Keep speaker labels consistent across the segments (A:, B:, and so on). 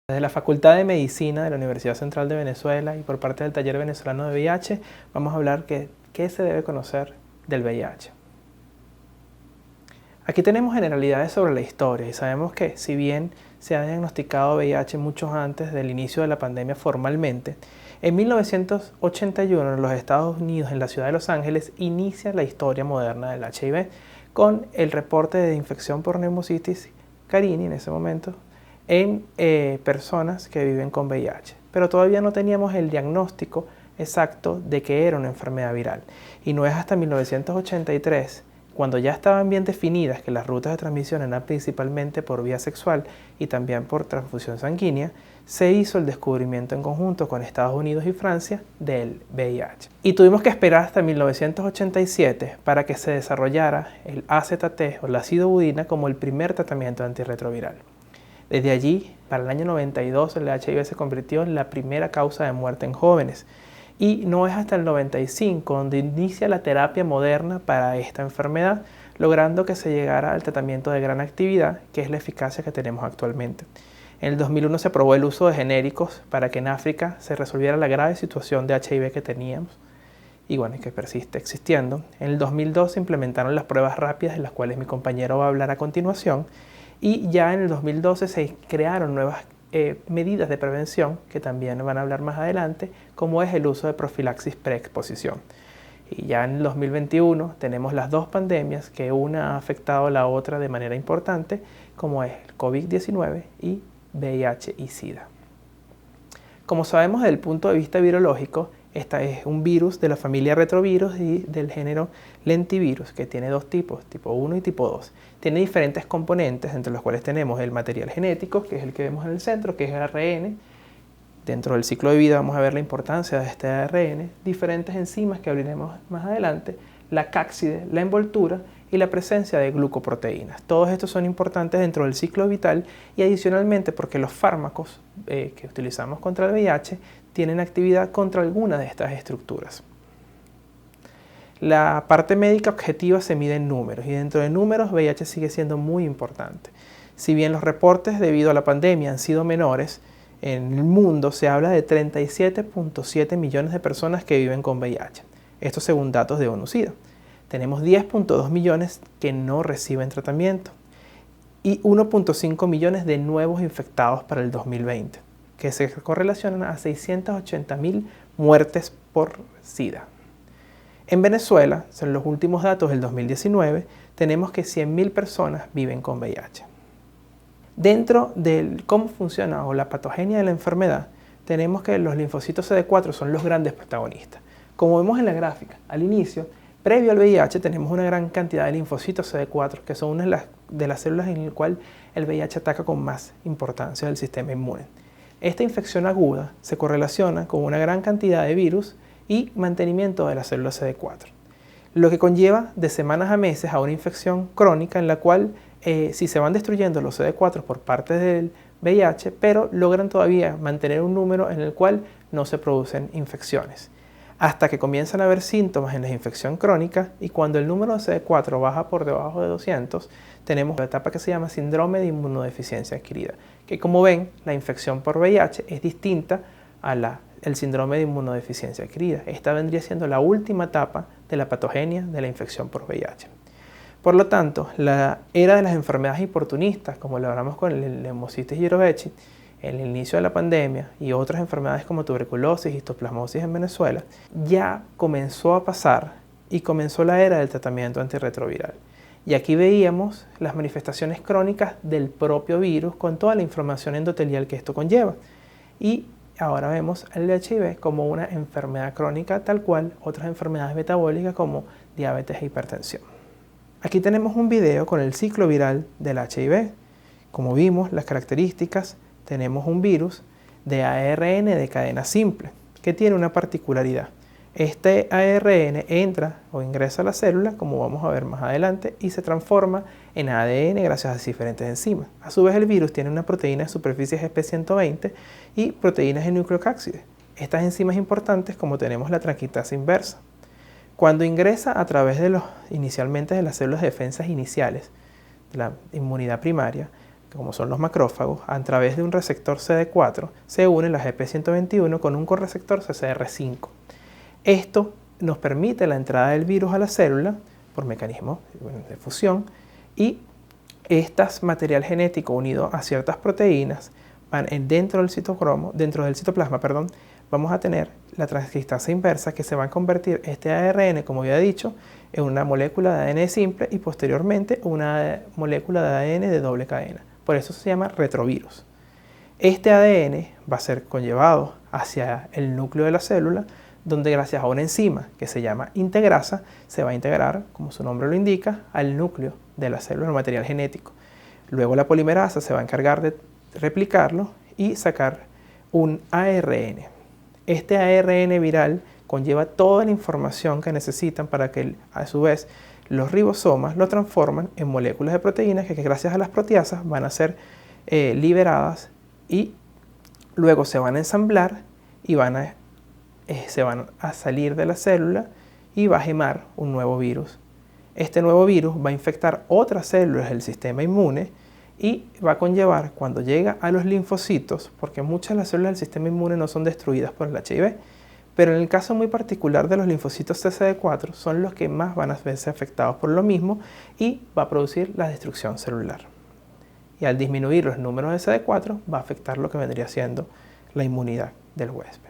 A: Desde la Facultad de Medicina de la Universidad Central de Venezuela y por parte del Taller Venezolano de VIH, vamos a hablar de qué se debe conocer del VIH. Aquí tenemos generalidades sobre la historia y sabemos que si bien se ha diagnosticado VIH mucho antes del inicio de la pandemia formalmente, en 1981 en los Estados Unidos, en la ciudad de Los Ángeles, inicia la historia moderna del HIV con el reporte de infección por Pneumocystis carini en ese momento en personas que viven con VIH. Pero todavía no teníamos el diagnóstico exacto de que era una enfermedad viral. Y no es hasta 1983, cuando ya estaban bien definidas que las rutas de transmisión eran principalmente por vía sexual y también por transfusión sanguínea, se hizo el descubrimiento en conjunto con Estados Unidos y Francia del VIH. Y tuvimos que esperar hasta 1987 para que se desarrollara el AZT o la acidobudina como el primer tratamiento antirretroviral. Desde allí, para el año 92, el HIV se convirtió en la primera causa de muerte en jóvenes. Y no es hasta el 95 donde inicia la terapia moderna para esta enfermedad, logrando que se llegara al tratamiento de gran actividad, que es la eficacia que tenemos actualmente. En el 2001 se aprobó el uso de genéricos para que en África se resolviera la grave situación de HIV que teníamos y bueno, que persiste existiendo. En el 2002 se implementaron las pruebas rápidas, de las cuales mi compañero va a hablar a continuación, y ya en el 2012 se crearon nuevas medidas de prevención, que también van a hablar más adelante, como es el uso de profilaxis preexposición. Y ya en el 2021 tenemos las dos pandemias, que una ha afectado a la otra de manera importante, como es el COVID-19 y VIH y SIDA. Como sabemos desde el punto de vista virológico, esta es un virus de la familia retrovirus y del género lentivirus, que tiene dos tipos, tipo 1 y tipo 2. Tiene diferentes componentes, entre los cuales tenemos el material genético, que es el que vemos en el centro, que es el ARN. Dentro del ciclo de vida vamos a ver la importancia de este ARN, diferentes enzimas que hablaremos más adelante, la cápside, la envoltura y la presencia de glucoproteínas. Todos estos son importantes dentro del ciclo vital y adicionalmente porque los fármacos que utilizamos contra el VIH tienen actividad contra alguna de estas estructuras. La parte médica objetiva se mide en números y dentro de números VIH sigue siendo muy importante. Si bien los reportes debido a la pandemia han sido menores, en el mundo se habla de 37.7 millones de personas que viven con VIH. Esto según datos de ONU-SIDA. Tenemos 10.2 millones que no reciben tratamiento y 1.5 millones de nuevos infectados para el 2020, que se correlacionan a 680.000 muertes por SIDA. En Venezuela, en los últimos datos del 2019, tenemos que 100.000 personas viven con VIH. Dentro de cómo funciona o la patogenia de la enfermedad, tenemos que los linfocitos CD4 son los grandes protagonistas. Como vemos en la gráfica, al inicio, previo al VIH, tenemos una gran cantidad de linfocitos CD4, que son una de las células en las cuales el VIH ataca con más importancia del sistema inmune. Esta infección aguda se correlaciona con una gran cantidad de virus y mantenimiento de las células CD4, lo que conlleva de semanas a meses a una infección crónica en la cual si se van destruyendo los CD4 por parte del VIH, pero logran todavía mantener un número en el cual no se producen infecciones, hasta que comienzan a haber síntomas en la infección crónica y cuando el número de CD4 baja por debajo de 200, tenemos la etapa que se llama síndrome de inmunodeficiencia adquirida, que como ven, la infección por VIH es distinta a el síndrome de inmunodeficiencia adquirida. Esta vendría siendo la última etapa de la patogenia de la infección por VIH. Por lo tanto, la era de las enfermedades oportunistas, como lo hablamos con el Pneumocystis jirovecii, en el inicio de la pandemia y otras enfermedades como tuberculosis y histoplasmosis en Venezuela, ya comenzó a pasar y comenzó la era del tratamiento antirretroviral. Y aquí veíamos las manifestaciones crónicas del propio virus con toda la inflamación endotelial que esto conlleva. Y ahora vemos el HIV como una enfermedad crónica tal cual otras enfermedades metabólicas como diabetes e hipertensión. Aquí tenemos un video con el ciclo viral del HIV. Como vimos, las características, tenemos un virus de ARN de cadena simple que tiene una particularidad. Este ARN entra o ingresa a la célula, como vamos a ver más adelante, y se transforma en ADN gracias a diferentes enzimas. A su vez, el virus tiene una proteína de superficie GP120 y proteínas de nucleocápsides. Estas enzimas importantes, como tenemos la transcriptasa inversa. Cuando ingresa a través de inicialmente de las células de defensas iniciales, de la inmunidad primaria, como son los macrófagos, a través de un receptor CD4 se une la GP121 con un correceptor CCR5. Esto nos permite la entrada del virus a la célula por mecanismos de fusión, y este material genético unido a ciertas proteínas dentro del citoplasma, vamos a tener la transcriptasa inversa, que se va a convertir este ARN, como había dicho, en una molécula de ADN simple y posteriormente una molécula de ADN de doble cadena. Por eso se llama retrovirus. Este ADN va a ser conllevado hacia el núcleo de la célula, donde gracias a una enzima que se llama integrasa, se va a integrar, como su nombre lo indica, al núcleo de la célula, el material genético. Luego la polimerasa se va a encargar de replicarlo y sacar un ARN. Este ARN viral conlleva toda la información que necesitan para que, a su vez, los ribosomas lo transforman en moléculas de proteínas que gracias a las proteasas van a ser liberadas y luego se van a ensamblar y se van a salir de la célula y va a gemar un nuevo virus. Este nuevo virus va a infectar otras células del sistema inmune y va a conllevar, cuando llega a los linfocitos, porque muchas de las células del sistema inmune no son destruidas por el HIV, pero en el caso muy particular de los linfocitos TCD4 son los que más van a verse afectados por lo mismo y va a producir la destrucción celular. Y al disminuir los números de CD4 va a afectar lo que vendría siendo la inmunidad del huésped.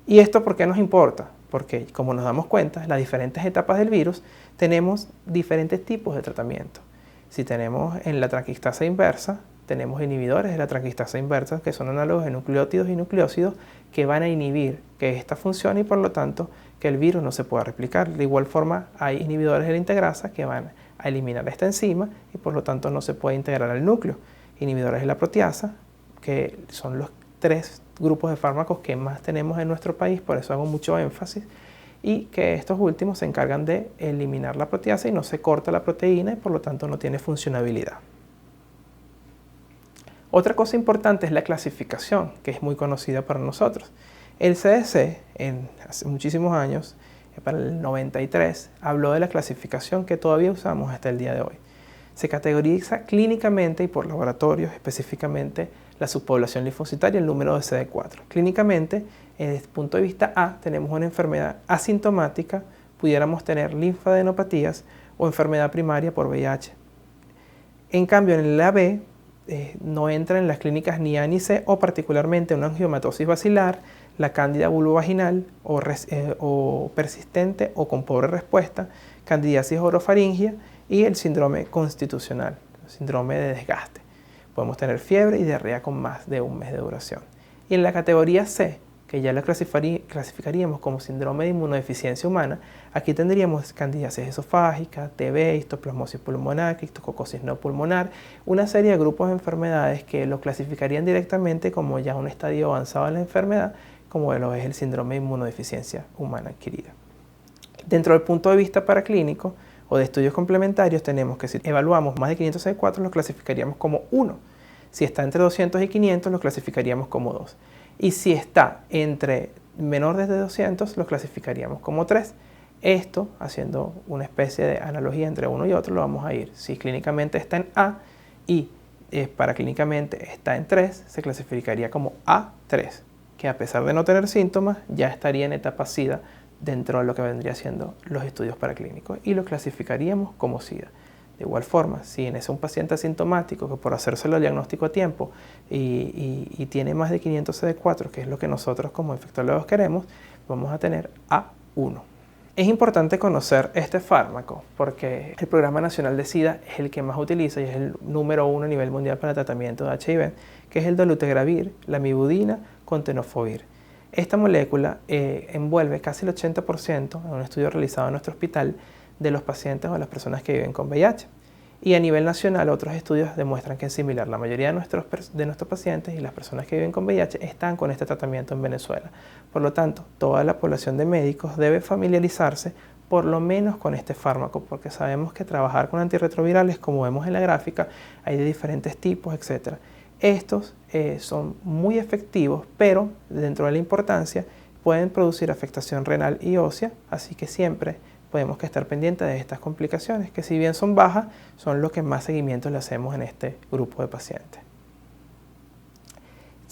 A: ¿Y esto por qué nos importa? Porque, como nos damos cuenta, en las diferentes etapas del virus tenemos diferentes tipos de tratamiento. Si tenemos en la transcriptasa inversa, tenemos inhibidores de la transcriptasa inversa, que son análogos de nucleótidos y nucleósidos, que van a inhibir que esta funcione y por lo tanto que el virus no se pueda replicar. De igual forma, hay inhibidores de la integrasa que van a eliminar esta enzima y por lo tanto no se puede integrar al núcleo. Inhibidores de la proteasa, que son los 3 grupos de fármacos que más tenemos en nuestro país, por eso hago mucho énfasis, y que estos últimos se encargan de eliminar la proteasa y no se corta la proteína y por lo tanto no tiene funcionabilidad. Otra cosa importante es la clasificación, que es muy conocida para nosotros. El CDC, hace muchísimos años, para el 93, habló de la clasificación que todavía usamos hasta el día de hoy. Se categoriza clínicamente y por laboratorios, específicamente la subpoblación linfocitaria y el número de CD4. Clínicamente, desde el punto de vista A, tenemos una enfermedad asintomática, pudiéramos tener linfadenopatías o enfermedad primaria por VIH. En cambio, en el AB, no entra en las clínicas ni A ni C, o particularmente una angiomatosis basilar, la cándida vulvovaginal o persistente o con pobre respuesta, candidiasis orofaringia y el síndrome constitucional, síndrome de desgaste. Podemos tener fiebre y diarrea con más de un mes de duración. Y en la categoría C, que ya la clasificaríamos como síndrome de inmunodeficiencia humana, aquí tendríamos candidiasis esofágica, TB, histoplasmosis pulmonar, criptococosis no pulmonar, una serie de grupos de enfermedades que lo clasificarían directamente como ya un estadio avanzado de la enfermedad, como lo es el síndrome de inmunodeficiencia humana adquirida. Dentro del punto de vista paraclínico o de estudios complementarios, tenemos que si evaluamos más de 500 CD4, lo clasificaríamos como 1. Si está entre 200 y 500, lo clasificaríamos como 2. Y si está entre menor de 200, lo clasificaríamos como 3. Esto, haciendo una especie de analogía entre uno y otro, lo vamos a ir. Si clínicamente está en A y paraclínicamente está en 3, se clasificaría como A3, que a pesar de no tener síntomas, ya estaría en etapa SIDA dentro de lo que vendría siendo los estudios paraclínicos y lo clasificaríamos como SIDA. De igual forma, si es un paciente asintomático que por hacérselo el diagnóstico a tiempo y tiene más de 500 CD4, que es lo que nosotros como infectólogos queremos, vamos a tener A1. Es importante conocer este fármaco porque el Programa Nacional de SIDA es el que más utiliza y es el número 1 a nivel mundial para el tratamiento de HIV, que es el dolutegravir, lamivudina con tenofovir. Esta molécula envuelve casi el 80% en un estudio realizado en nuestro hospital de los pacientes o las personas que viven con VIH. Y a nivel nacional otros estudios demuestran que es similar. La mayoría de nuestros pacientes y las personas que viven con VIH están con este tratamiento en Venezuela. Por lo tanto, toda la población de médicos debe familiarizarse por lo menos con este fármaco, porque sabemos que trabajar con antirretrovirales, como vemos en la gráfica, hay de diferentes tipos, etc. Estos son muy efectivos, pero dentro de la importancia pueden producir afectación renal y ósea, así que siempre podemos que estar pendientes de estas complicaciones, que si bien son bajas, son los que más seguimiento le hacemos en este grupo de pacientes.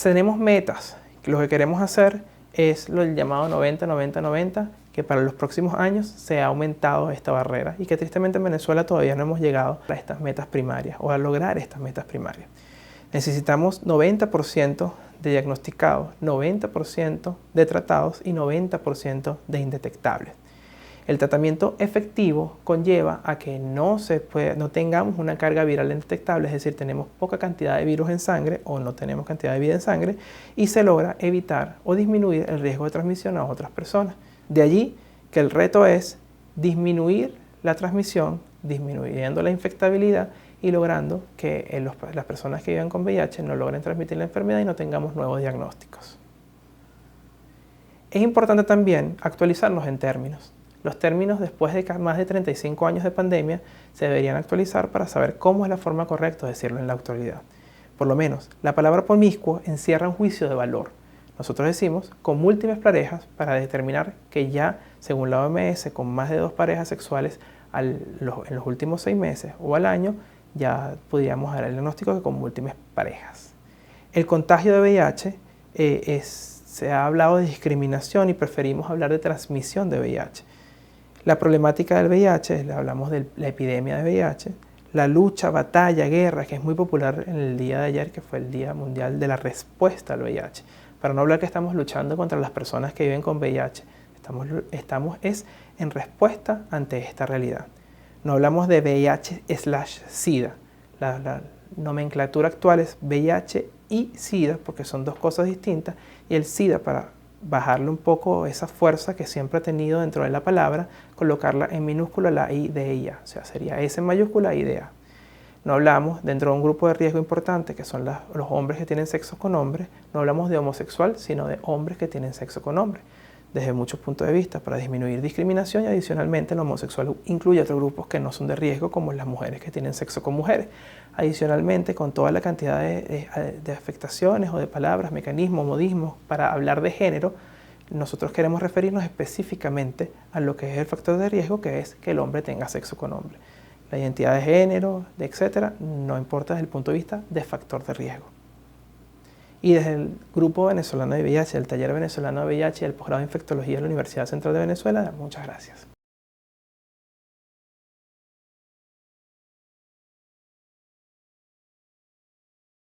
A: Tenemos metas. Lo que queremos hacer es lo llamado 90-90-90, que para los próximos años se ha aumentado esta barrera y que tristemente en Venezuela todavía no hemos llegado a estas metas primarias o a lograr estas metas primarias. Necesitamos 90% de diagnosticados, 90% de tratados y 90% de indetectables. El tratamiento efectivo conlleva a que no tengamos una carga viral indetectable, es decir, tenemos poca cantidad de virus en sangre o no tenemos cantidad de virus en sangre y se logra evitar o disminuir el riesgo de transmisión a otras personas. De allí que el reto es disminuir la transmisión, disminuyendo la infectabilidad y logrando que las personas que viven con VIH no logren transmitir la enfermedad y no tengamos nuevos diagnósticos. Es importante también actualizarnos en términos. Los términos después de más de 35 años de pandemia se deberían actualizar para saber cómo es la forma correcta de decirlo en la actualidad. Por lo menos, la palabra promiscuo encierra un juicio de valor. Nosotros decimos con múltiples parejas para determinar que ya, según la OMS, con más de 2 parejas sexuales en los últimos 6 meses o al año, ya podríamos dar el diagnóstico que con múltiples parejas. El contagio de VIH se ha hablado de discriminación y preferimos hablar de transmisión de VIH. La problemática del VIH, hablamos de la epidemia de VIH, la lucha, batalla, guerra, que es muy popular en el día de ayer, que fue el Día Mundial de la Respuesta al VIH. Para no hablar que estamos luchando contra las personas que viven con VIH, estamos en respuesta ante esta realidad. No hablamos de VIH/SIDA. La nomenclatura actual es VIH y SIDA, porque son 2 cosas distintas, y el SIDA, para bajarle un poco esa fuerza que siempre ha tenido dentro de la palabra, colocarla en minúscula la I de ella, o sea, sería S en mayúscula I de A. No hablamos dentro de un grupo de riesgo importante, que son los hombres que tienen sexo con hombres, no hablamos de homosexual, sino de hombres que tienen sexo con hombres, desde muchos puntos de vista, para disminuir discriminación, y adicionalmente el homosexual incluye otros grupos que no son de riesgo, como las mujeres que tienen sexo con mujeres. Adicionalmente, con toda la cantidad de afectaciones o de palabras, mecanismos, modismos para hablar de género, nosotros queremos referirnos específicamente a lo que es el factor de riesgo, que es que el hombre tenga sexo con hombre. La identidad de género, etcétera, no importa desde el punto de vista de factor de riesgo. Y desde el Grupo Venezolano de VIH, el Taller Venezolano de VIH y el Posgrado de Infectología de la Universidad Central de Venezuela, muchas gracias.